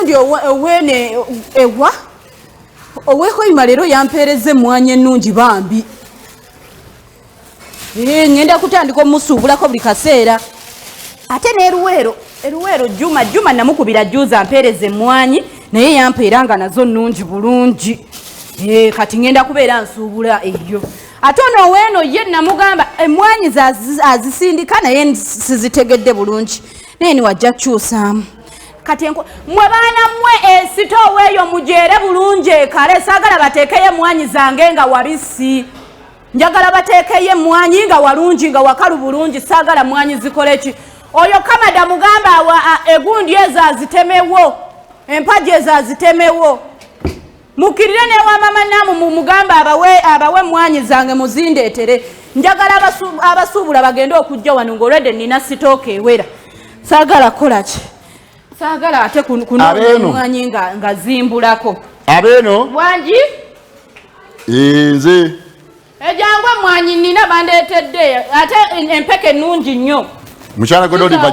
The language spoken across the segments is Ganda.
ndio wene ewa oweko imalero yampereze emmwanyi ennungi bambi ngenda kutandika omusuubulako buli kaseera ate n'eruweero juma namukubira juza ampereze emmwanyi naye yampeera nga nazo nnungi bulungi kati ngenda kubeera nsuubula eyo ate ono weeno ye namugamba emmwanyi azisindika naye sizitegedde bulungi naye niwajja kukyusaamu kati mwe baana mmwe esitoowa eyo mujeere bulungi ekale saagala bateekeyo emmwanyi zange nga wabisi njagala bateekeyo emmwanyi nga walungi nga wakalu bulungi saagala mmwanyi zikoleki oyo kamada mugamba egundi ezo azitemewo empagi ezo azitemewo mukirire newa mama namu mugamba abawe emmwanyi zange muzindeetere njagala abasuubula bagende okujja wano ng'olwedde nina sitooka ewera saagala kolaki saagala ate kunomwanyi nga zimbulako abeeno wangi nze ejangwe emmwanyi nina bandeetedde ate empeke ennungi nnyo mukyala Godoliva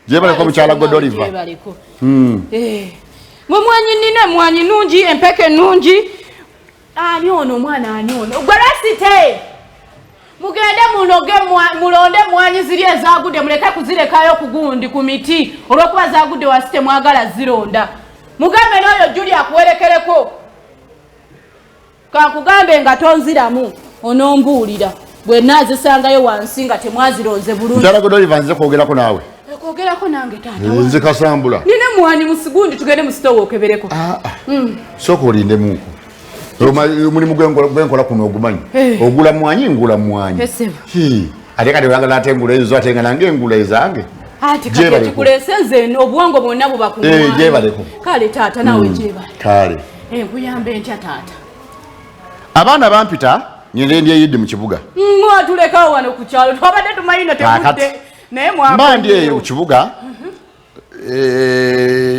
gyebaleko mukyala Godoliva mumwanyi nina emmwanyi nnungi empeke ennungi ani ono omwana ani ono gweresite mugende mulonde emmwanyi ziri ezagudde muleke kuzirekayo ku gundi ku miti olw'okuba zagudde wasite mwagala zironda mugambe n'oyo Julia akuwerekereko kankugambe nga tonziramu onombuulira bwe naazisangayo wansi nga temwazironze bulungi mukyala Godoliva nze kwogerako naawe kwogerako nange taata nze kasambula nina emmwanyi mu sigundi tugende mu sitoowa okebereko sooka olindemuko omulimu gwenkola kuno ogumanyi ogula mmwanyi ngula mmwanyi ate kati oyagala ate engula ezo ate nga nange engula ezange ati kati kikulese nze obwongo bwonna buba ku mmwanyi gyebaleko kale taata nawe gyebale kale nkuyambe ntya taata abaana bampita nyende ndi eyidde mu kibuga mwatulekawo wano ku kyalo twabadde tumanyina tebudde naye mba ndi eyo ku kibuga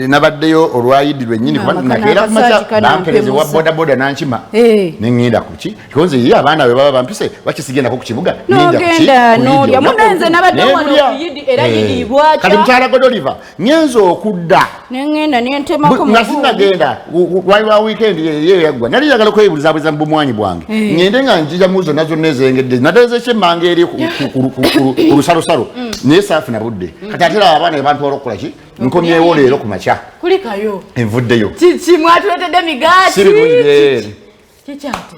nabaddeyo olwayidi lwennyini nakeera kumaca bampereze wa bodaboda nankima neŋŋenda kuki konze ye abaana bwe baba bampise bakisigendako ku kibuga munenze nabadde wano okuyidi era yidibwaca kati mukyala Godoliva ngenza okudda neŋŋenda nentemako nga sinagenda waliwa wiikendi yeyo yaggwa nali njagala okwebulizabuliza mu bumwanyi bwange ngende nga njija mu zonna zonna ezengedde nateezeko emmanga eri ku lusalosalo naye saafuna budde kati ate laba abaana ebantwala okukolaki nkomyewo leero ku makya kulikayo envuddeyo kiki mwatuletedde migaati siribulire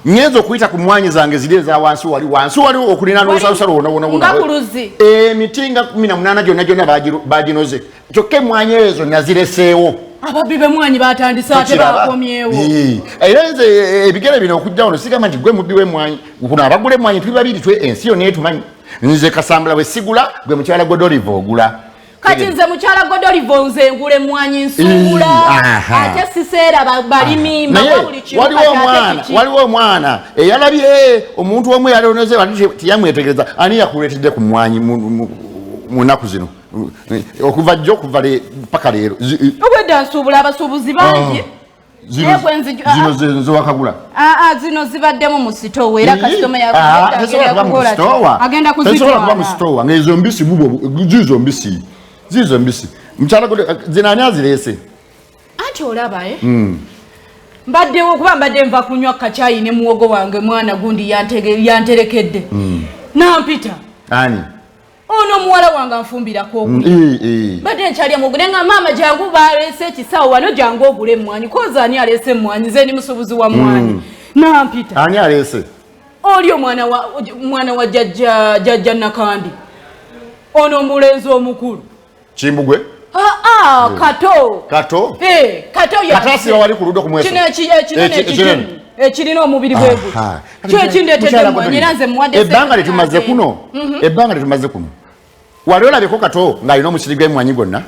ngenza okuyita ku mmwanyi zange ziri eza wansi wali okulina n'olusalosalo wonawonawona emiti nga 18 gyonna baginoze kyokka emmwanyi ezo nazireseewo ababbi b'emmwanyi batandise ate bakomyewo era nze ebigere bino okujja wano sigamba nti gwe mubbi w'emmwanyi kuno abagula emmwanyi tuli babiri ensi yonna etumanyi nze kasambula bwe sigula gwe mukyala Godoliva ogula kati nze mukyala Godoliva nze ngula emmwanyi nsuula ate siseera balimi waliwo omwana eyalabye omuntu omu yaloneze tiyamwetegereza ani yakuleetedde ku mmwanyi mu nnaku zino okuva jjo okuva paka leero obwedda nsuubula abasuubuzi bangi zino zenze wakagula zino zibaddemu mu sitoowa era kasitoma agenda kuba mu sitoowa ngaezo mbisi zizo mbisi mukyala zinaani azireese anti olaba mbaddewo okuba mbadde nva kunywa kacaayi ne muwogo wange mwana gundi yanterekedde nampita ani ono muwala wange anfumbirako badde nkyalya muwogo naye nga maama jangu baleese ekisawo wano jangu ogule emmwanyi koza ani aleese emmwanyi nze ndi musuubuzi wa mmwanyi nampita ani aleese oli omwana wa jjajja Nakandi ono omulenzi omukulu Kimbugwe kato asiba wali ku ludda ku mweso ekirina omubiri bwegu kyo ekindeetedde emmwanyi era nze muwadde ebbanga lyetumaze kuno wali olabeko kato ng'alina omusiri gw'emmwanyi gwonna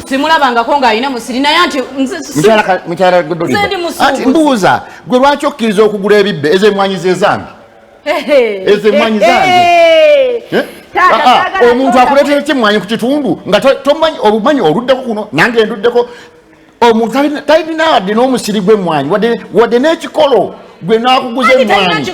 simulabangako ng'alina musiri naye anti mukyala Godoliva ati mbuuza gwe lwaki okkiriza okugula ebibbe ezo emmwanyi zezange ezo emmwanyi zange omuntu akuleetera kyemmwanyi ku kitundu nga tomanyi obumanyi oluddeko kuno nange nduddeko omuntu talina wadde n'omusiri gw'emmwanyi wadde n'ekikolo gwe nakuguze emmwanyi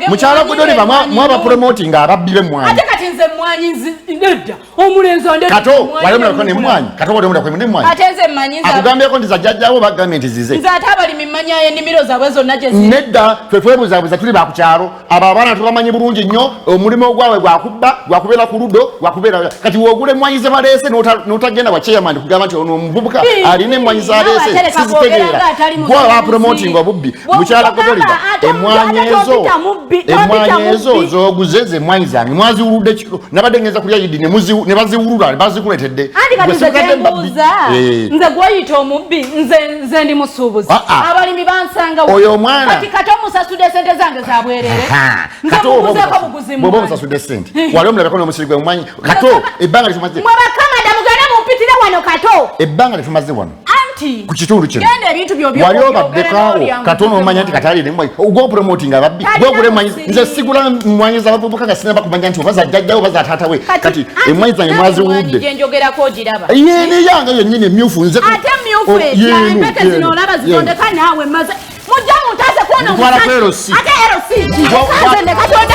mukyala kudoli mwaba promoting ababbi b'emmwanyi ate kati nze emmwanyi nedda omulenzi andeta kato walemulako n'emmwanyi kato walemulako n'emmwanyi ate nze mmanyi akugambyeko nti zajjajjawo bagambye nti zize nze ate abalimi mmanya ennimiro zaabwe zonna gye ziri nedda ffe twebuzabuza tuli bakukyalo abo abaana tubamanyi bulungi nnyo omulimu gwabwe gwakubba gwakubeera ku luddo gwakubeera kati woogula emmwanyi ze baleese n'otagenda wa chairman kugamba nti ono omuvubuka alina emmwanyi zaleese sizitegeera gwaba promoting obubbi mukyala kudoliba emmwanyi ezo zooguze ze emmwanyi zange mwaziwuludde kiro nabadde ngeza kulya yidi ne baziwulula bazikuletedde nze gwayita omubbi nze ndi musuubuzi abalimi bansanga oyo omwana kati kati omusasudde sente zange zabwerere nzemubuzeeko buguzi bwoba omusasudde sente wali omulabeko n'omusiri gwe mumanyi kato ebbanga litumaze mwe bakamada mugende mumpitire wano kato ebbanga litumaze wano anti ku kitundu kino genda ebintu byo wali obaddekaawo kato n'omanya nti katali emmwanyi ogwo promoting ababbi gwogula emmwanyi nze sigula mmwanyi z'abavubuka nga sinaba kumanya nti oba zajjajjawo oba zataatawe kati emmwanyi zange mwaziwuludde gyenjogerako ogiraba yene yange yennyini emyufu nze ate myufu empeke zino olaba zitondeka naawe maze mujja muntaase kuona ntwala ku erosi ate erosi nze ndekatonde